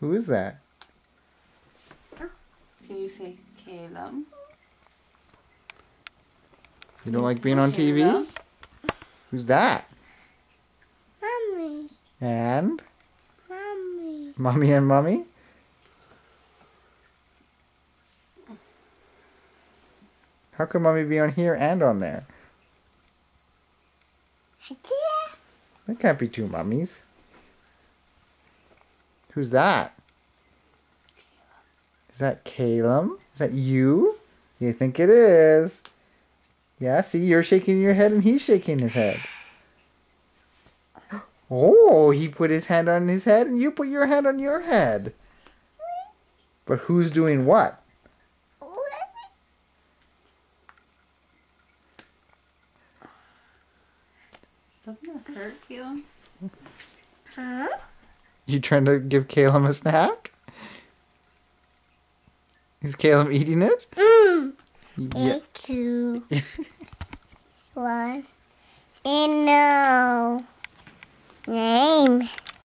Who is that? Can you say Callum? You don't like being on TV? Callum? Who's that? Mommy. And? Mommy. Mommy and Mummy? How can Mummy be on here and on there? There can't be two mummies. Who's that? Is that Callum? Is that you? You think it is? Yeah, see, you're shaking your head and he's shaking his head. Oh, he put his hand on his head and you put your hand on your head. But who's doing what? Doesn't that hurt, Callum? Huh? You trying to give Callum a snack? Is Callum eating it? Yeah. Two. One. And no. Name.